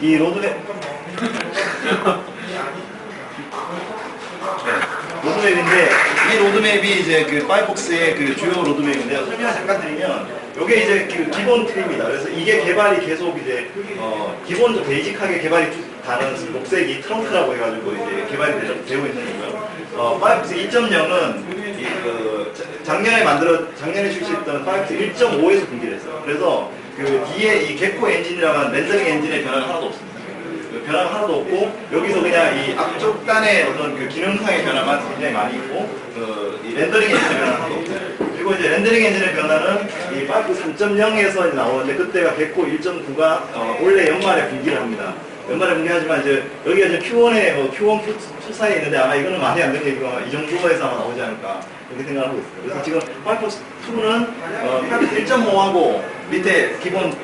이 로드맵 로드맵인데 이 로드맵이 이제 그 파이어폭스의 그 주요 로드맵인데요. 설명을 잠깐 드리면 이게 이제 그 기본 트리입니다. 그래서 이게 개발이 계속 이제 기본적으로 베이직하게 개발이 다는 녹색이 트렁크라고 해가지고 이제 개발이 되고 있는 거고요. 파이어폭스 2.0은 작년에 출시했던 파이어폭스 1.5에서 분기됐어요. 그래서 그 뒤에 이 개코 엔진이라는 렌더링 엔진의 변화가 하나도 없습니다. 그 변화가 하나도 없고 여기서 그냥 이 앞쪽 단의 어떤 그 기능상의 변화만 굉장히 많이 있고 이 렌더링 엔진의 변화는 하나도 없어요. 그리고 이제 렌더링 엔진의 변화는 이 파이프 3.0에서 나오는데 그때가 개코 1.9가 올해 연말에 분기를 합니다. 연말에 분기하지만 이제 여기가 이제 Q1에 Q1, Q2 사이에 있는데 아마 이거는 많이 안 되는 얘기가 이 정도에서 아마 나오지 않을까 이렇게 생각하고 있어요. 그래서 지금 파이프 2는 파이프 1.5하고 밑에 기본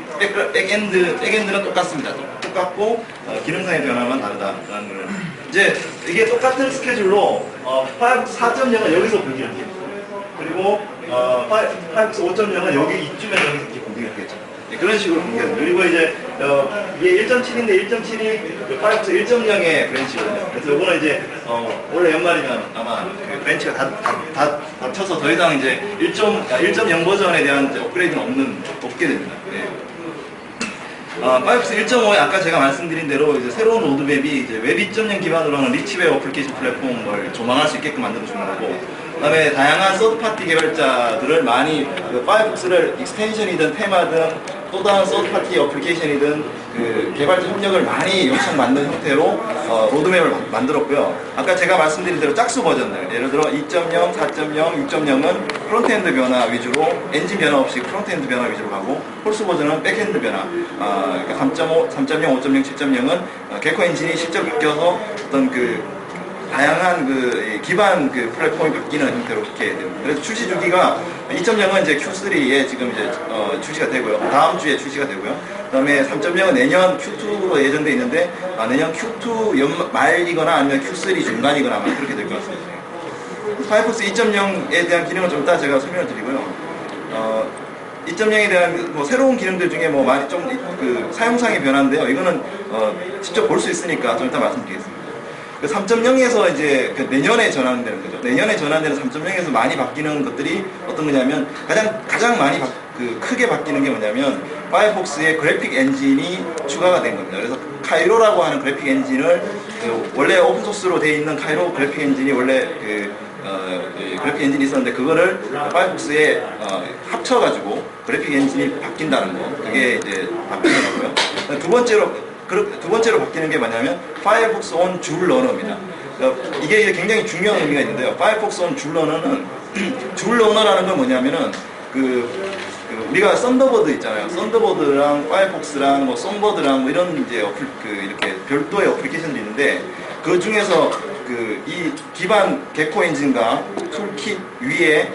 백엔드는 똑같습니다. 똑같고 기능상의 변화만 다르다라는 거는 이제 이게 똑같은 스케줄로 파이프 4.0은 여기서 분기를 합니다. 그리고 파이프 5.0은 여기 이쯤에 여기서 이렇게 분기를 하겠죠. 네, 그런 식으로 분기합니다. 그리고 이제 이게 1.7인데 1.7이 파이프 1.0의 브랜치거든요. 그래서 이거는 이제 올해 연말이면 아마 그 브랜치가 다 합쳐서 더 이상 이제 1.0 버전에 대한 이제 업그레이드는 없게 됩니다. 네. 파이어폭스 1.5에 아까 제가 말씀드린 대로 이제 새로운 로드맵이 이제 웹 2.0 기반으로 하는 리치웹 어플리케이션 플랫폼을 조망할 수 있게끔 만들어주는 거고, 그 다음에 다양한 서드파티 개발자들을 많이 파이어폭스를 익스텐션이든 테마든 또 다른 서드파티 어플리케이션이든 그 개발자 협력을 많이 요청받는 형태로 로드맵을 만들었고요. 아까 제가 말씀드린 대로 짝수 버전들, 예를 들어 2.0, 4.0, 6.0은 프론트엔드 변화 위주로 엔진 변화 없이 프론트엔드 변화 위주로 가고, 홀수 버전은 백엔드 변화, 그러니까 3.5, 3.0, 5.0, 7.0은 개코 엔진이 실제로 바뀌어서 어떤 그 다양한 그 기반 그 플랫폼이 바뀌는 형태로 이렇게 됩니다. 그래서 출시 주기가 2.0은 이제 Q3에 지금 이제 출시가 되고요. 다음 주에 출시가 되고요. 그다음에 3.0은 내년 Q2로 예정돼 있는데 내년 Q2 연말이거나 아니면 Q3 중간이거나 아마 그렇게 될 것 같습니다. 파이어폭스 2.0에 대한 기능을 좀 이따 제가 설명을 드리고요. 2.0에 대한 뭐 새로운 기능들 중에 뭐 많이 좀 그 사용상의 변화인데요. 이거는 직접 볼 수 있으니까 좀 이따 말씀드리겠습니다. 3.0에서 이제 내년에 전환되는 거죠. 내년에 전환되는 3.0에서 많이 바뀌는 것들이 어떤 거냐면 가장 많이 크게 바뀌는 게 뭐냐면 파이어폭스의 그래픽 엔진이 추가가 된 겁니다. 그래서 카이로라고 하는 그래픽 엔진을 원래 오픈소스로 되어 있는 카이로 그래픽 엔진이 원래 그래픽 엔진이 있었는데 그거를 파이어폭스에 합쳐가지고 그래픽 엔진이 바뀐다는 거, 그게 이제 바뀌는 거고요. 두 번째로 바뀌는 게 뭐냐면 파이어폭스 온 줄 러너입니다. 이게 굉장히 중요한 의미가 있는데요. 파이어폭스 온 줄 러너는 줄 러너라는 건 뭐냐면은 우리가 썬더버드 있잖아요. 썬더버드랑 파이어폭스랑 뭐 썬버드랑 뭐 이런 이제 이렇게 별도의 어플리케이션들이 있는데 그 중에서 이 기반 개코 엔진과 툴킷 위에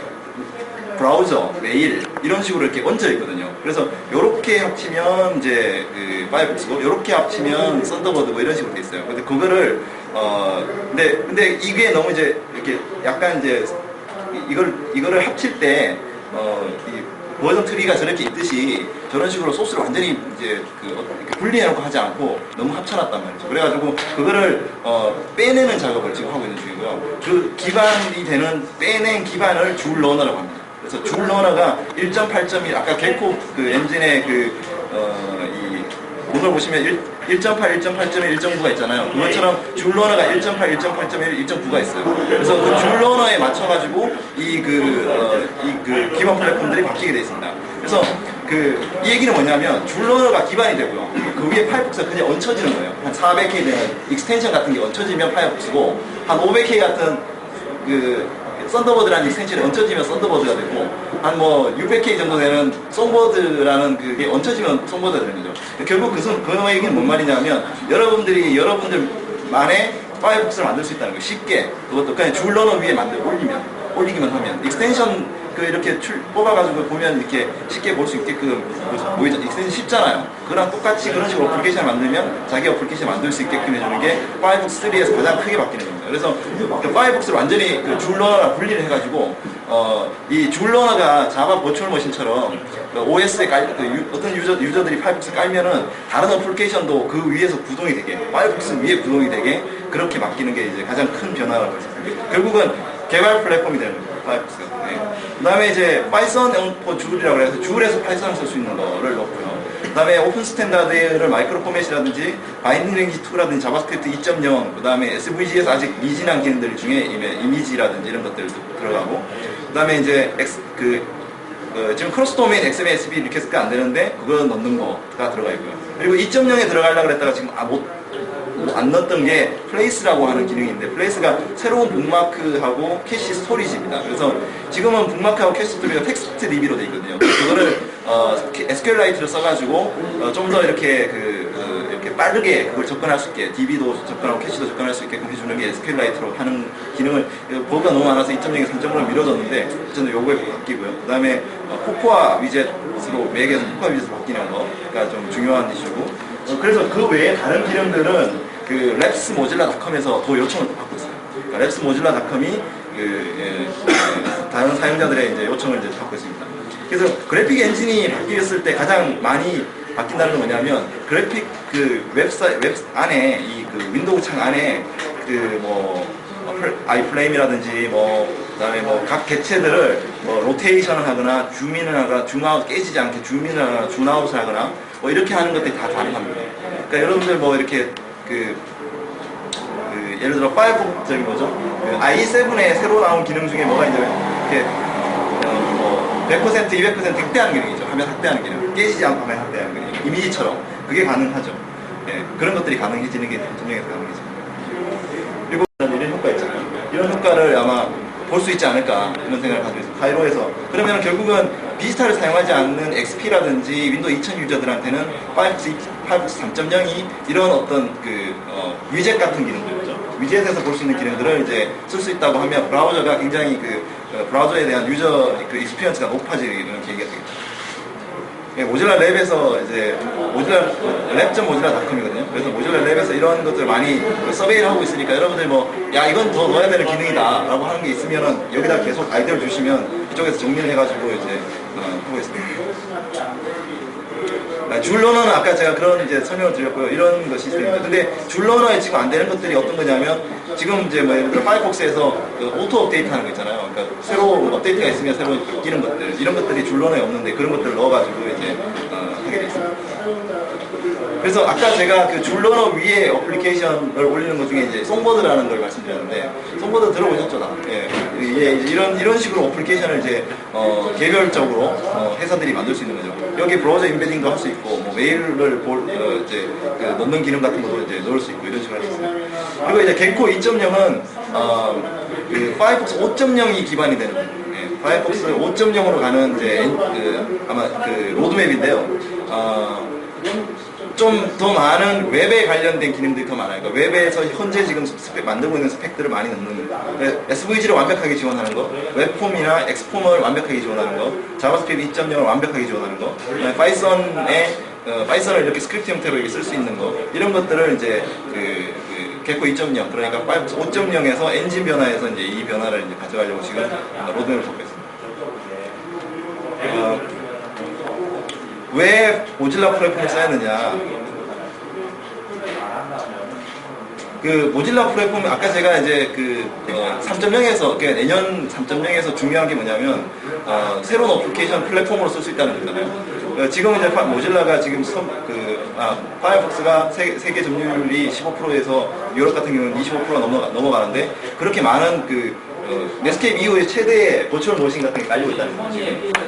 브라우저, 메일 이런 식으로 이렇게 얹어 있거든요. 그래서 요렇게 합치면 이제 파이어폭스고 요렇게 합치면 썬더버드 뭐 이런 식으로 돼 있어요. 근데 그거를 근데 이게 너무 이제 이렇게 약간 이제 이거를 합칠 때 이 버전 트리가 저렇게 있듯이 저런 식으로 소스를 완전히 이제 이렇게 분리해놓고 하지 않고 너무 합쳐놨단 말이죠. 그래가지고 그거를 빼내는 작업을 지금 하고 있는 중이고요. 그 기반이 되는 빼낸 기반을 줄 러너라고 합니다. 그래서 줄 러너가 1.8.1 아까 개코 엔진의 이걸 보시면 1.8, 1.8.1, 1.9가 있잖아요. 그것처럼 줄 러너가 1.8, 1.8.1, 1.9가 있어요. 그래서 그 줄 러너에 맞춰가지고 이 기반 플랫폼들이 바뀌게 되어 있습니다. 그래서 이 얘기는 뭐냐면 줄 러너가 기반이 되고요. 그 위에 파이어폭스가 그냥 얹혀지는 거예요. 한 400K 되는 익스텐션 같은 게 얹혀지면 파이어폭스고 한 500K 같은 썬더버드라는 익스텐션이 얹혀지면 썬더버드가 되고 한 뭐 600K 정도 되는 송버드라는 그게 얹혀지면 송버드가 되는 거죠. 결국 그 얘기는 뭔 말이냐면 여러분들만의 파이어폭스를 만들 수 있다는 거예요. 쉽게 그것도 그냥 줄 러너 위에 올리기만 하면 익스텐션 이렇게 뽑아가지고 보면 이렇게 쉽게 볼 수 있게끔 보이죠. 익스텐션 쉽잖아요. 그랑 똑같이 그런 식으로 어플리케이션을 만들면 자기 어플리케이션 만들 수 있게끔 해주는 게 파이어폭스 3에서 가장 크게 바뀌는 겁니다. 그래서 파이어폭스를 완전히 줄 러너랑 분리를 해가지고 이 줄러너가 자바 버추얼 머신처럼 OS에 어떤 유저들이 파이어폭스 깔면은 다른 어플리케이션도 그 위에서 구동이 되게, 파이어폭스 위에 구동이 되게 그렇게 바뀌는 게 이제 가장 큰 변화라고 할 수 있습니다. 결국은 개발 플랫폼이 되는 거예요, 파이어폭스가. 네. 그 다음에 이제 파이썬 for 줄이라고 해서 줄에서 파이썬을 쓸 수 있는 거를 넣고요. 그 다음에 오픈 스탠다드를 마이크로 포맷이라든지 바인딩 랭귀지 2라든지 자바스크립트 2.0, 그 다음에 SVG에서 아직 미진한 기능들 중에 이미지라든지 이런 것들 들어가고, 그 다음에 이제 지금 크로스 도메인 XMSB 리퀘스트가 안 되는데 그거 넣는 거가 들어가 있고요. 그리고 2.0에 들어가려고 했다가 지금 안 넣었던 게 플레이스라고 하는 기능이 있는데, 플레이스가 새로운 북마크하고 캐시 스토리지입니다. 그래서 지금은 북마크하고 캐시 스토리가 텍스트 DB로 되어 있거든요. 그거를 SQLite를 써가지고 좀 더 이렇게 이렇게 빠르게 그걸 접근할 수 있게, DB도 접근하고 캐시도 접근할 수 있게끔 해주는 게 SQLite로 하는 기능을, 버그가 너무 많아서 2.0에서 3.0으로 미뤄졌는데 저는 요거에 바뀌고요. 그 다음에 코코아 위젯으로 맥에서 코코아 위젯으로 바뀌는 거가 좀 중요한 이슈고, 그래서 그 외에 다른 기능들은 그 랩스 모질라닷컴에서 더 요청을 받고 있어요. 그러니까 랩스 모질라닷컴이 다른 사용자들의 이제 요청을 이제 받고 있습니다. 그래서 그래픽 엔진이 바뀌었을 때 가장 많이 바뀐다는 건 뭐냐면, 그래픽 웹 안에 그 윈도우 창 안에 아이플레임이라든지 그다음에 각 개체들을 로테이션을 하거나 줌인을 하거나 줌아웃 깨지지 않게 줌인을 하거나 줌아웃을 하거나 이렇게 하는 것들이 다 가능합니다. 그러니까 여러분들 이렇게 예를 들어 파이어폭스 i7에 새로 나온 기능 중에 뭐가 이제 이렇게 100%, 200% 확대하는 기능이죠. 화면 확대하는 기능, 깨지지 않고 화면 확대하는 기능, 이미지처럼 그게 가능하죠. 예, 그런 것들이 가능해지는 게 점령에서 가능해집니다. 그리고 이런 효과 있잖아요. 이런 효과를 아마 볼 수 있지 않을까 이런 생각을 가지고 있습니다. 카이로에서. 그러면 결국은 비스타를 사용하지 않는 XP라든지 윈도우 2000 유저들한테는 파이어폭스 3.0이 이런 어떤 위젯 같은 기능들이죠. 위젯에서 볼 수 있는 기능들을 이제 쓸 수 있다고 하면 브라우저가 굉장히 브라우저에 대한 유저 익스피리언스가 높아지는 계기가 되겠죠. 예, 모질라 랩에서 이제 랩.mozilla.com이거든요. 그래서 모질라 랩에서 이런 것들 많이 서베이를 하고 있으니까 여러분들 야 이건 더 넣어야 되는 기능이다 라고 하는 게 있으면은 여기다 계속 아이디어를 주시면 이쪽에서 정리를 해가지고 이제 하고 있습니다. 줄러너는 아까 제가 그런 이제 설명을 드렸고요. 이런 것이 있습니다. 근데 줄러너에 지금 안 되는 것들이 어떤 거냐면, 지금 이제 예를 들어 파이어폭스에서 오토 업데이트 하는 거 있잖아요. 그러니까 새로 업데이트가 있으면 새로 바뀌는 것들, 이런 것들이 줄러너에 없는데 그런 것들을 넣어가지고 이제 하게 돼 있습니다. 그래서 아까 제가 줄러너 위에 어플리케이션을 올리는 것 중에 이제 송버드라는 걸 말씀드렸는데, 송버드 들어보셨죠? 예. 이제 이런 식으로 어플리케이션을 이제 개별적으로 회사들이 만들 수 있는 거죠. 여기 브라우저 인베딩도 할 수 있고, 메일을 이제 넣는 기능 같은 것도 이제 넣을 수 있고, 이런 식으로 할 수 있습니다. 그리고 이제 개코 2.0은 파이어폭스 5.0이 기반이 되는 거예요. 예. 파이어폭스 5.0으로 가는 이제 아마 로드맵인데요. 좀 더 많은 웹에 관련된 기능들이 더 많아요. 그러니까 웹에서 현재 지금 만들고 있는 스펙들을 많이 넣는, SVG를 완벽하게 지원하는 거, 웹폼이나 엑스폼을 완벽하게 지원하는 거, 자바스크립트 2.0을 완벽하게 지원하는 거, 파이썬을 이렇게 스크립트 형태로 이렇게 쓸 수 있는 거, 이런 것들을 이제 개코 2.0, 그러니까 5.0에서 엔진 변화에서 이제 이 변화를 이제 가져가려고 지금 로드맵을 잡고 있습니다. 왜 모질라 플랫폼을 써야 되냐? 모질라 플랫폼, 아까 제가 이제 3.0에서, 내년 3.0에서 중요한 게 뭐냐면, 새로운 어플리케이션 플랫폼으로 쓸 수 있다는 거잖아요. 지금 이제 모질라가 지금 파이어폭스가 세계 점유율이 15%에서 유럽 같은 경우는 25%가 넘어가는데, 그렇게 많은 넷스케이프 이후에 최대의 버추얼 머신 같은 게 깔리고 있다는 거죠.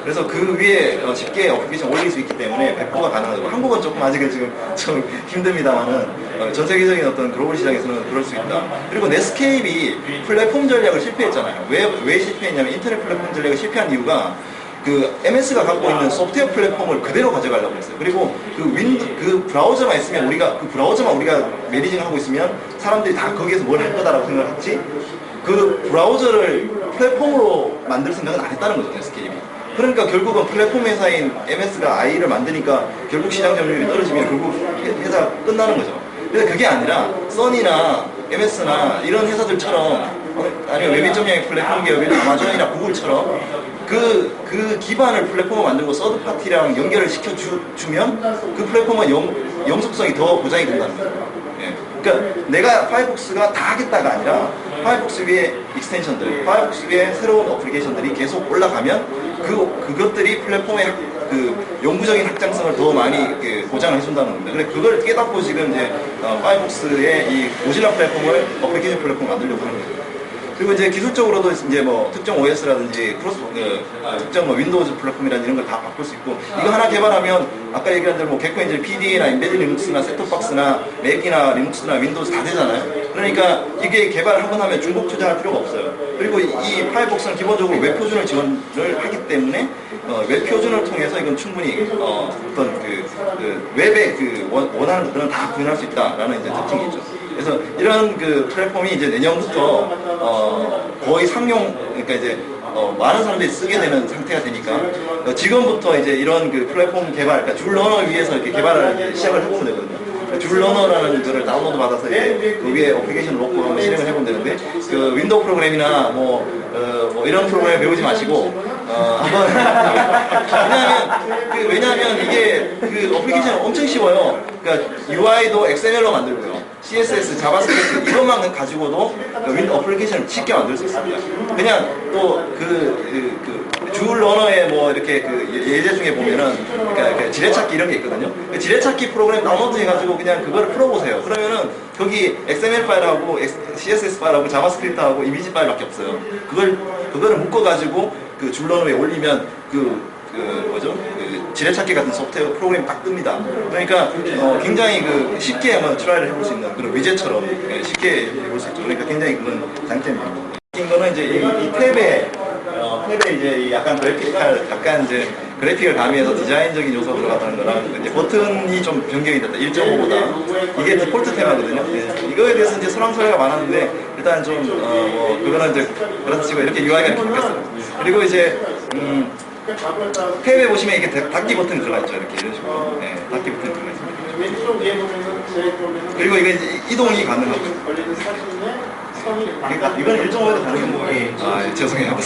그래서 그 위에 쉽게 어플리케이션 올릴 수 있기 때문에 배포가 가능하고, 한국은 조금 아직은 지금 좀 힘듭니다만은 전 세계적인 어떤 글로벌 시장에서는 그럴 수 있다. 그리고 넷스케이프이 플랫폼 전략을 실패했잖아요. 왜 실패했냐면, 인터넷 플랫폼 전략을 실패한 이유가 MS가 갖고 있는 소프트웨어 플랫폼을 그대로 가져가려고 했어요. 그리고 브라우저만 있으면 우리가 매니징하고 있으면 사람들이 다 거기에서 뭘 할 거다라고 생각을 했지, 브라우저를 플랫폼으로 만들 생각은 안 했다는 거죠, 넷스케이프이. 그러니까 결국은 플랫폼 회사인 MS가 IE를 만드니까 결국 시장 점유율이 떨어지면 결국 회사가 끝나는 거죠. 그래서 그게 아니라 써니나 MS나 이런 회사들처럼 아니면 웹 2.0의 플랫폼 기업인 아마존이나 구글처럼 그 기반을 플랫폼을 만들고 서드 파티랑 연결을 시켜주면 그 플랫폼은 영속성이 더 보장이 된다는 거예요. 예. 그러니까 내가 파이어폭스가 다 하겠다가 아니라 파이어폭스 위에 익스텐션들, 파이어폭스 위에 새로운 어플리케이션들이 계속 올라가면 그것들이 플랫폼의 그 영구적인 확장성을 더 많이 보장을 해준다는 겁니다. 그래 그걸 깨닫고 지금 이제 파이어폭스의 이 모질라 플랫폼을 어플리케이션 플랫폼을 만들려고 하는 거예요. 그리고 이제 기술적으로도 이제 뭐 특정 OS라든지 특정 뭐 윈도우즈 플랫폼이라든지 이런 걸 다 바꿀 수 있고, 이거 하나 개발하면 아까 얘기한 대로 뭐 개코 엔진 PDA나 인베드 리눅스나 셋톱박스나 맥이나 리눅스나 윈도우즈 다 되잖아요. 그러니까 이게 개발 한번 하면 중복 투자할 필요가 없어요. 그리고 이 파이어폭스는 기본적으로 웹 표준을 지원을 하기 때문에 웹 표준을 통해서 이건 충분히 어떤 웹의 원하는 것들은 다 구현할 수 있다라는 이제 특징이 있죠. 그래서 이런 그 플랫폼이 이제 내년부터 거의 상용, 그러니까 이제 많은 사람들이 쓰게 되는 상태가 되니까 지금부터 이제 이런 그 플랫폼 개발, 그러니까 줄러너 위에서 이렇게 개발을 이제 시작을 해보면 되거든요. 줄러너라는 거를 다운로드 받아서 이제 그 위에 어플리케이션을 놓고 한번 실행을 해보면 되는데, 그 윈도우 프로그램이나 뭐 이런 프로그램을 배우지 마시고 한번 왜냐하면 이게 그 어플리케이션 엄청 쉬워요. 그러니까 UI도 XML로 만들고요, CSS, 자바스크립트 이것만 가지고도 윈도우 어플리케이션을 쉽게 만들 수 있습니다. 그냥 또 줄 러너에 뭐 이렇게 예제 중에 보면은 그러니까 지뢰찾기 이런 게 있거든요. 그 지뢰찾기 프로그램 다운로드 해가지고 그냥 그거를 풀어보세요. 그러면은 거기 XML 파일하고 CSS 파일하고 자바스크립트하고 이미지 파일밖에 없어요. 그거를 묶어가지고 그 줄 러너에 올리면 지뢰찾기 같은 소프트웨어 프로그램이 딱 뜹니다. 그러니까 굉장히 쉽게 한번 트라이를 해볼 수 있는 그런 위젯처럼 쉽게 해볼 수 있죠. 그러니까 굉장히 그런 장점입니다. 이거는 이제 이 탭에 이제 약간 그래픽을 가미해서 디자인적인 요소 들어갔다는 거랑 이제 버튼이 좀 변경이 됐다. 1.5보다 이게 디폴트 테마거든요. 이거에 대해서 이제 설왕설래가 많았는데 일단 좀 그거는 이제 그렇다 치고 이렇게 UI가 이렇게 바뀌었어요. 그리고 이제 탭에 보시면 이게 닫기 버튼이 들어가 있죠. 이렇게 이런 식으로 닫기 버튼이 들어가 있습니다. 그리고 이게 이제 이동이 가능하고. 이건 1.5에도 가능한 거예요. 죄송해요.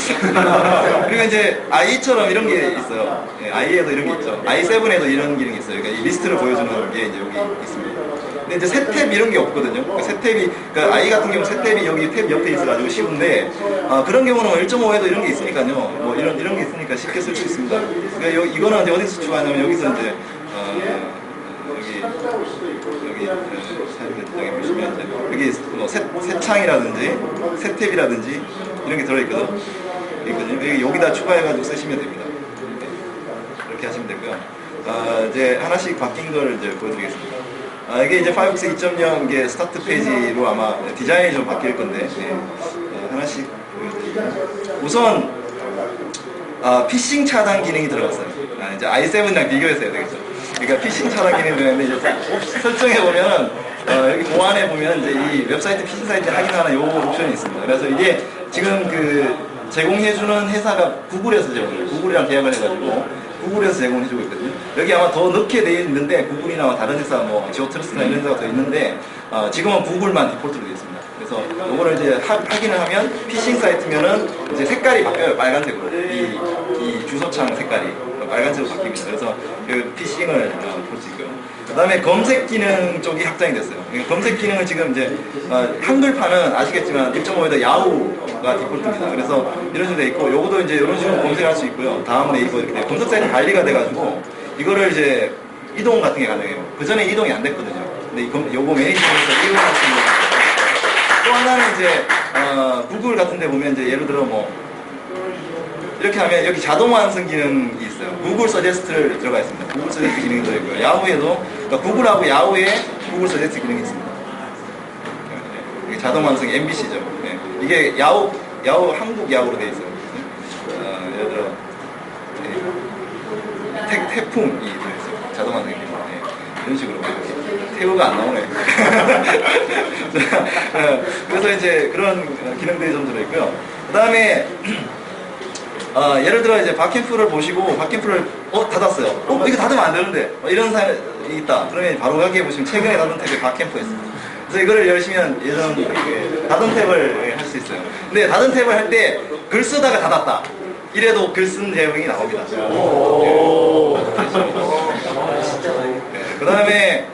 그리고 이제 i.처럼 이런 게 있어요. i에도 이런 게 있죠. i7에도 이런 기능이 있어요. 그러니까 이 리스트를 보여주는 게 이제 여기 있습니다. 근데 이제 새 탭 이런 게 없거든요. 그러니까 i 같은 경우 새 탭이 여기 탭 옆에 있어가지고 쉬운데, 그런 경우는 1.5에도 이런 게 있으니까요. 뭐 이런 게 있으니까 쉽게 쓸 수 있습니다. 그러니까 이거는 이제 어디서 추가하냐면 여기서 이제 여기 보시면 이제 여기 뭐 새 창이라든지 새 탭이라든지 이런 게 들어있거든요. 여기다 추가해가지고 쓰시면 됩니다. 이렇게 하시면 되고요. 이제 하나씩 바뀐 걸 이제 보여드리겠습니다. 이게 이제 파이어폭스 2.0 이게 스타트 페이지로 아마 디자인이 좀 바뀔 건데 하나씩 보여드릴게요. 우선 피싱 차단 기능이 들어갔어요. 이제 i7이랑 비교해서 해야 되겠죠. 그러니까 피싱 차단 기능이 들어갔는데 이제 설정해 보면은 여기 보안에 보면 이제 이 웹사이트 피싱 사이트 확인하는 요 옵션이 있습니다. 그래서 이게 지금 제공해주는 회사가 구글에서 제공해요. 구글이랑 계약을 해가지고 구글에서 제공해주고 있거든요. 여기 아마 더 넣게 되어 있는데 구글이나 다른 회사 뭐 지오트러스트나 이런 회사가 더 있는데 지금은 구글만 디폴트로 되어 있습니다. 그래서 이거를 이제 확인을 하면 피싱 사이트면은 이제 색깔이 바뀌어요. 빨간색으로 이 주소창 색깔이 빨간색으로 바뀝니다. 그래서 그 피싱을 볼 수 있고요. 그 다음에 검색 기능 쪽이 확장이 됐어요. 검색 기능을 지금 이제 한글판은 아시겠지만 1.5에다 야후가 디폴트입니다. 그래서 이런 식으로 돼 있고, 요거도 이제 이런 식으로 검색할 수 있고요. 다음에 이거 이렇게 검색 사이트 관리가 돼가지고 이거를 이제 이동 같은 게 가능해요. 그 전에 이동이 안 됐거든요. 근데 요거 매니지먼트에서 이용할 수 있는. 또 하나는 이제 구글 같은 데 보면 이제 예를 들어 뭐 이렇게 하면 여기 자동 완성 기능이 있어요. 구글 서제스트를 들어가 있습니다. 구글 서제스트 기능이 들어있고요. 야후에도 그러니까 구글하고 야후에 구글 서제스트 기능이 있습니다. 이게 자동 완성 MBC죠. 이게 야후 한국 야후로 되어 있어요. 예를 들어 태풍이 들어있어요. 자동 완성 기능. 이런 식으로 태우가 안 나오네. 그래서 이제 그런 기능들이 좀 들어있고요. 그 다음에 예를 들어 이제 바캠프를 보시고 바캠프를 닫았어요. 이거 닫으면 안 되는데 이런 사람이 있다. 그러면 바로 여기에 보시면 최근에 닫은 탭에 바캠프가 있습니다. 그래서 이거를 열심히 한 예전 닫은 탭을 할 수 있어요. 근데 닫은 탭을 할 때 글 쓰다가 닫았다. 이래도 글 쓴 내용이 나옵니다. 그 다음에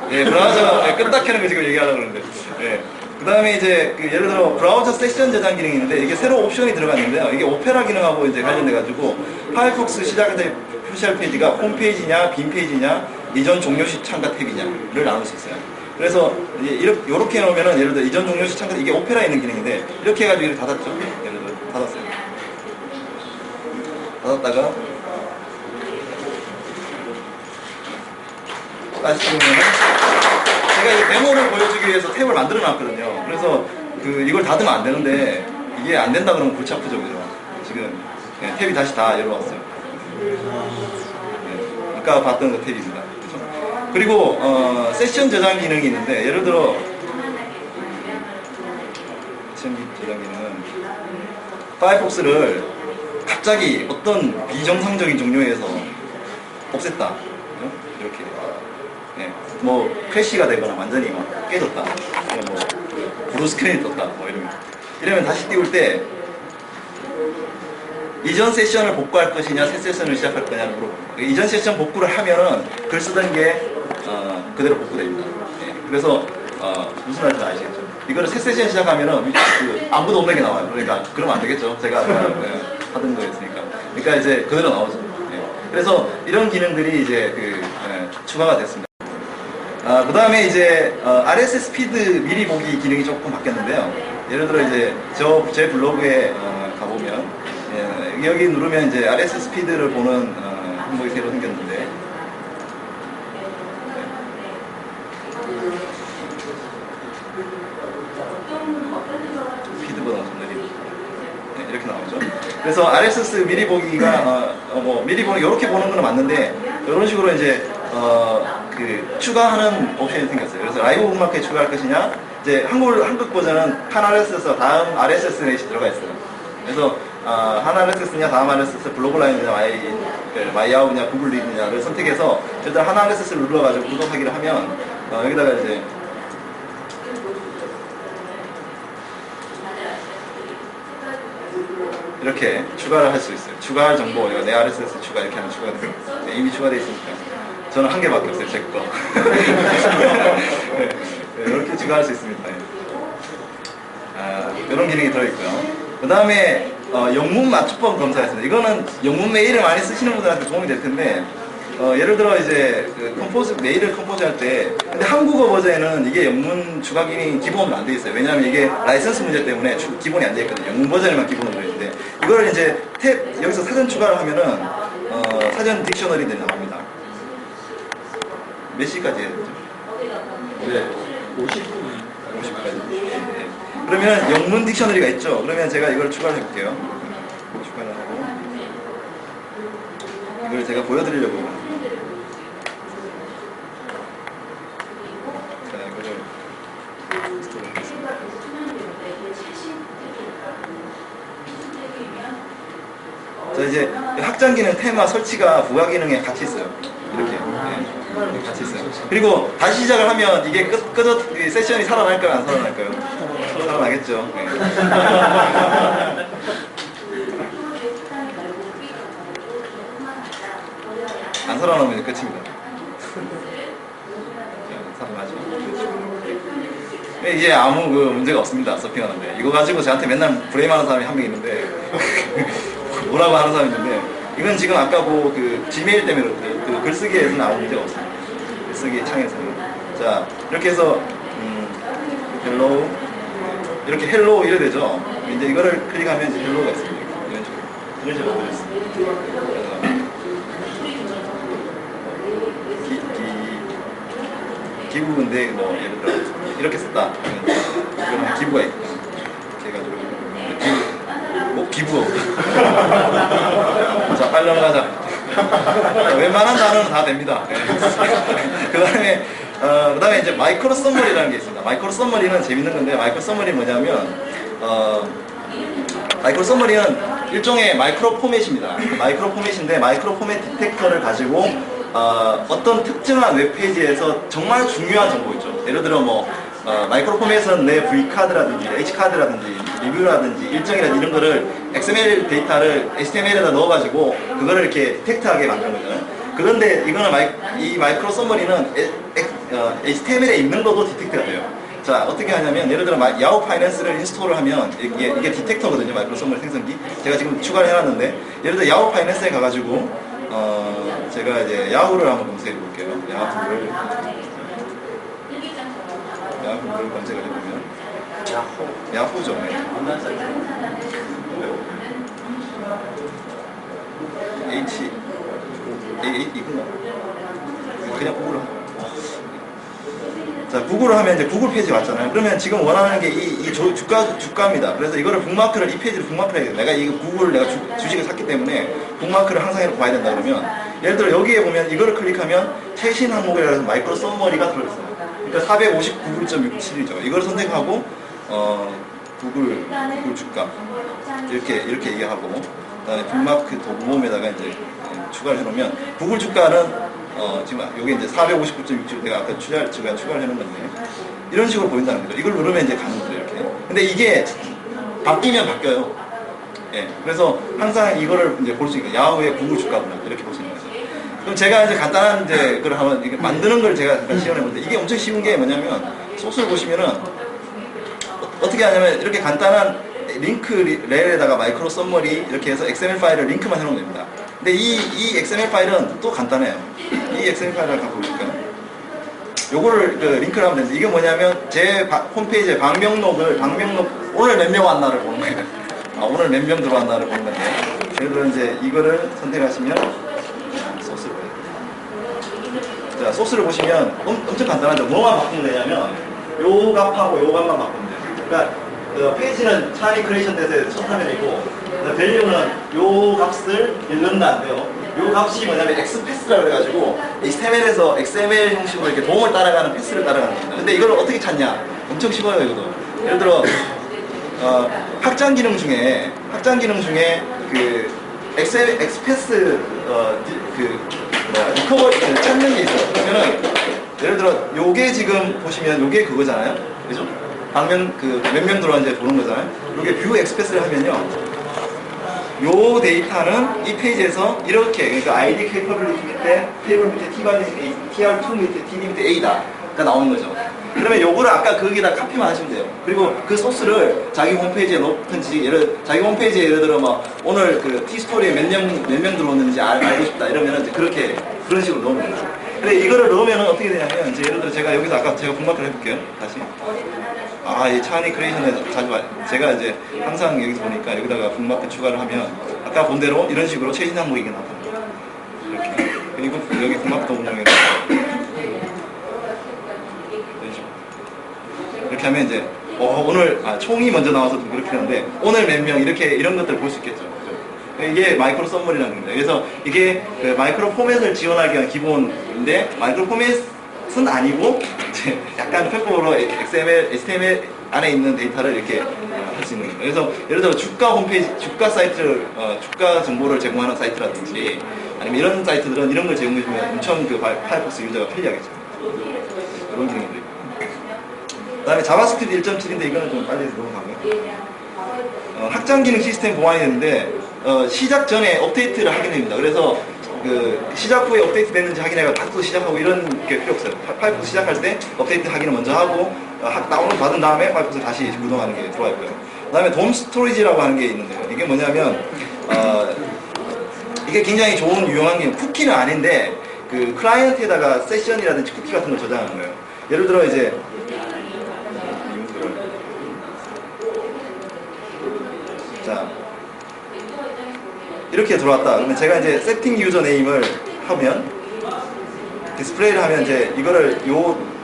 브라우저 끄다 켜는 거 지금 얘기하려고 그러는데 그 다음에 이제 예를 들어 브라우저 세션 저장 기능이 있는데 이게 새로 옵션이 들어갔는데요. 이게 오페라 기능하고 이제 관련돼 가지고 파이어폭스 시작할 때 표시할 페이지가 홈페이지냐 빈 페이지냐 이전 종료 시 참가 탭이냐를 나눌 수 있어요. 그래서 이렇게 해놓으면은 예를 들어 이전 종료 시 참가 이게 오페라에 있는 기능인데 이렇게 해가지고 이렇게 닫았죠. 예를 들어 닫았어요. 닫았다가 다시 보면은 제가 이 데모를 보여주기 위해서 탭을 만들어 놨거든요. 그래서 이걸 닫으면 안 되는데 이게 안 된다 그러면 골치 아프죠, 그죠? 지금 탭이 다시 다 열어왔어요. 아까 봤던 그 탭입니다. 그죠? 그리고 세션 저장 기능이 있는데 예를 들어 세션 저장 기능은 파이어폭스를 갑자기 어떤 비정상적인 종료에서 없앴다. 그죠? 이렇게. 뭐 크래시가 되거나 완전히 막 깨졌다, 뭐 브루 스크린이 떴다, 뭐 이러면 다시 띄울 때 이전 세션을 복구할 것이냐 새 세션을 시작할 거냐를 물어봅니다. 이전 세션 복구를 하면은 글 쓰던 게 그대로 복구됩니다. 그래서 무슨 말인지 아시겠죠? 이거를 새 세션 시작하면은 아무도 없는 게 나와요. 그러니까 그러면 안 되겠죠. 제가 하던 거였으니까. 그러니까 이제 그대로 나오죠. 그래서 이런 기능들이 이제 추가가 됐습니다. 그 다음에 이제 RSS 피드 미리 보기 기능이 조금 바뀌었는데요. 예를 들어 이제 제 블로그에 가보면 여기 누르면 이제 RSS 피드를 보는 항목이 새로 생겼는데 피드 보다 좀 느리고 이렇게 나오죠. 그래서 RSS 미리 보기가 미리 보기 이렇게 보는 거는 맞는데 이런 식으로 이제 추가하는 옵션이 생겼어요. 그래서 라이브 북마크에 추가할 것이냐, 이제 한국 버전은 한 RSS와 다음 RSS 넷이 들어가 있어요. 그래서 한 RSS냐 다음 RSS 블로그 라인이냐 마이아웃이냐 구글 리드냐를 선택해서 일단 한 RSS를 눌러가지고 구독하기를 하면 여기다가 이제 이렇게 추가를 할 수 있어요. 추가할 정보, 내 RSS 추가 이렇게 하면 추가가 돼요. 이미 추가되어 있으니까. 저는 한 개밖에 없어요, 제 거. 이렇게 추가할 수 있습니다. 이런 기능이 들어있고요. 그 다음에 영문 맞춤법 검사였습니다. 이거는 영문 메일을 많이 쓰시는 분들한테 도움이 될 텐데 예를 들어 이제 메일을 컴포즈 할 때 근데 한국어 버전에는 이게 영문 추가 기능이 기본으로 안 돼 있어요. 왜냐하면 이게 라이선스 문제 때문에 기본이 안 돼 있거든요. 영문 버전에만 기본으로 돼 있는데 이걸 이제 여기서 사전 추가를 하면은 사전 딕셔너리들이 나옵니다. 몇 시까지 해야 되죠? 네. 50까지. 네. 그러면 영문 딕셔너리가 있죠? 그러면 제가 이걸 추가를 해볼게요. 추가를 하고 이걸 제가 보여드리려고 자, 이거를 인스톨을 하겠습니다. 자, 이제 확장기능 테마 설치가 부가 기능에 같이 있어요. 이렇게. 같이 있어요. 그리고 다시 시작을 하면 이게 세션이 살아날까요? 안 살아날까요? 살아나겠죠. 네. 안 살아나면 이제 끝입니다. 살아나죠. 이제 아무 문제가 없습니다. 서핑하는데 이거 가지고 저한테 맨날 브레임하는 사람이 한 명 있는데 뭐라고 하는 사람이 있는데 이건 지금 아까 지메일 때문에 글쓰기에서는 아무 문제가 없습니다. 글쓰기 창에서는. 자, 이렇게 해서 헬로우 이렇게 헬로우 이래 되죠. 이제 이거를 클릭하면 이제 헬로우가 있습니다. 이런 식으로 보여 있습니다. 기부인데 뭐 예를 들어 이렇게 썼다. 그러면 기부가 있다. 이렇게 해가지고 기부. 자, 빨리 넘어가자. 웬만한 단어는 다 됩니다. 네. 그 다음에 이제 마이크로 썸머리라는 게 있습니다. 마이크로 썸머리는 재밌는 건데, 마이크로 썸머리 뭐냐면, 마이크로 썸머리는 일종의 마이크로 포맷입니다. 마이크로 포맷인데, 마이크로 포맷 디텍터를 가지고 어떤 특정한 웹페이지에서 정말 중요한 정보 있죠. 예를 들어 뭐 마이크로 포맷은 내 V카드라든지 H카드라든지 리뷰라든지 일정이라든지 이런 거를 XML 데이터를 HTML에다 넣어가지고 그거를 이렇게 디텍트하게 만드는 거잖아요. 그런데 이거는 이 마이크로 서머리는 HTML에 있는 것도 디텍트가 돼요. 자, 어떻게 하냐면 예를 들어 야후 파이낸스를 인스톨을 하면 이게 디텍터거든요. 마이크로 서머리 생성기. 제가 지금 추가를 해놨는데 예를 들어 야후 파이낸스에 가가지고 제가 이제 야후를 한번 검색해 볼게요. 야후를 검색을 해보면 야후죠. 이건가? 그냥 구글. 자, 구글을 하면 이제 구글 페이지 왔잖아요. 그러면 지금 원하는 게 이 주가입니다. 그래서 이거를 북마크를 이 페이지를 북마크를 해야 돼요. 내가 이거 구글 내가 주식을 샀기 때문에 북마크를 항상 해놓고 봐야 된다 그러면 예를 들어 여기에 보면 이거를 클릭하면 최신 항목이라 해서 마이크로 서머리가 들어있어요. 그러니까 459.67이죠. 이걸 선택하고 구글 주가 이렇게 얘기하고 그다음에 북마크 도구mom에다가 이제 추가를 해놓으면 구글 주가는 지금 여기 이제 459.67 내가 아까 추가를 해놓은 건데 이런 식으로 보인다는 거죠. 이걸 누르면 이제 가는 거죠. 이렇게. 근데 이게 바뀌면 바뀌어요. 예. 그래서 항상 이거를 이제 볼 수 있는 거예요. 야후의 구글 주가구나 이렇게 볼 수 있는 거죠. 그럼 제가 이제 간단한 이제 그걸 한번 이게 만드는 걸 제가 잠깐 시연해 볼때 이게 엄청 쉬운 게 뭐냐면 소스를 보시면은 어떻게 하냐면 이렇게 간단한 링크 레일에다가 마이크로 서머리 이렇게 해서 XML 파일을 링크만 해놓으면 됩니다. 근데 이 XML 파일은 또 간단해요. 이 XML 파일을 갖고 보실까요? 요거를 링크를 하면 되는데 이게 뭐냐면 제 홈페이지에 방명록 오늘 몇 명 왔나를 보는 거예요. 오늘 몇 명 들어왔나를 보는 건데 예를 들어 이제 이거를 선택하시면 소스를 자, 소스를 보시면 엄청 간단하죠. 뭐만 바꾸면 되냐면 요 값하고 요 값만 바꾸면 돼요. 그러니까 페이지는 차니 크리에이션 데스의 첫 화면이고 밸류는 요 값을 읽는다 안 돼요. 요 값이 뭐냐면 엑스패스라고 해가지고 HTML에서 XML 형식으로 이렇게 도움을 따라가는 패스를 따라가는 겁니다. 근데 이걸 어떻게 찾냐? 엄청 쉬워요 이거도. 예를 들어 확장 기능 중에 그 엑스패스 리커버리 찾는 게 있어요. 그러면은 예를 들어 요게 지금 보시면 요게 그거잖아요. 그죠? 방면 몇 명 들어왔는지 보는 거잖아요. 요게 뷰 엑스패스를 하면요. 요 데이터는 이 페이지에서 이렇게 그러니까 ID capability 밑에 테이블 밑에 TR2 밑에 TD 밑에 A다 가 나오는 거죠. 그러면 요거를 아까 거기다 카피만 하시면 돼요. 그리고 그 소스를 자기 홈페이지에 넣든지 자기 홈페이지에 예를 들어 막 오늘 그 T스토리에 몇 명 들어왔는지 알고 싶다 이러면 이제 그런 식으로 넣으면 돼요. 근데 이거를 넣으면 어떻게 되냐면 이제 예를 들어 제가 여기서 아까 제가 북마크를 해볼게요. 다시. 이 차니 크리에이션에서 제가 이제 항상 여기서 보니까 여기다가 북마크 추가를 하면 아까 본 대로 이런 식으로 최신 항목이 나타납니다. 이렇게. 그리고 여기 북마크 도구명에 이렇게 하면 이제 오늘 총이 먼저 나와서 좀 그렇게 하는데 오늘 몇 명 이렇게 이런 것들 볼 수 있겠죠. 이게 마이크로 서머리라는 겁니다. 그래서 이게 그 마이크로 포맷을 지원하기 위한 기본인데 마이크로 포맷은 아니고 이제 약간 편법으로 HTML 안에 있는 데이터를 이렇게 할 수 있는 겁니다. 그래서 예를 들어 주가 홈페이지, 주가 사이트를 주가 정보를 제공하는 사이트라든지 아니면 이런 사이트들은 이런 걸 제공해주면 엄청 그 파이어폭스 유저가 편리하겠죠. 이런 기능들이 있고. 그 다음에 자바스크립트 1.7인데 이거는 좀 빨리 넘어가고요. 확장 기능 시스템 보완이 되는데 시작 전에 업데이트를 하게 됩니다. 그래서 그 시작 후에 업데이트 됐는지 확인해가 파이프 시작하고 이런 게 필요 없어요. 파이프 시작할 때 업데이트 확인을 먼저 하고 다운로드 받은 다음에 파이프를 다시 구동하는 게 들어와 있고요. 그 다음에 돔 스토리지라고 하는 게 있는데요. 이게 뭐냐면 이게 굉장히 좋은 유용한 게 쿠키는 아닌데 그 클라이언트에다가 세션이라든지 쿠키 같은 걸 저장하는 거예요. 예를 들어 이제 자 이렇게 들어왔다. 그러면 제가 이제 세팅 유저 네임을 하면 디스플레이를 하면 이제 이거를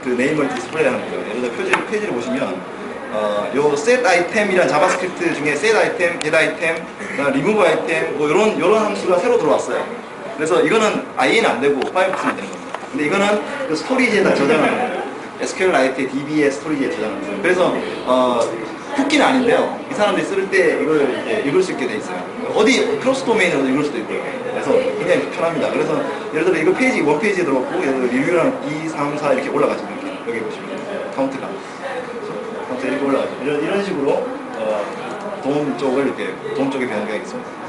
그 네임을 디스플레이 하는 거예요. 예를 들어 페이지를 보시면 요 set 아이템이란 자바스크립트 중에 set 아이템, get 아이템, remove 아이템 뭐 요런 함수가 새로 들어왔어요. 그래서 이거는 IE는 안 되고 파이어폭스만 되는 겁니다. 근데 이거는 그 스토리지에다 저장하는 거예요. SQLite DB의 스토리지에 저장하는 거예요. 그래서 쿠키는 아닌데요. 이 사람들이 쓸 때 이걸 이제 읽을 수 있게 돼 있어요. 어디 크로스 도메인으로 읽을 수도 있고요. 그래서 굉장히 편합니다. 그래서 예를 들어 이거 페이지 원 페이지에 들어갔고 예를 들어 리뷰랑 2, 3, 4 이렇게 올라가죠. 이렇게 여기 보시면 카운트가 카운트 이렇게 올라가죠. 이런 식으로 도움 쪽을 이렇게 도움 쪽에 배우는 게 있습니다.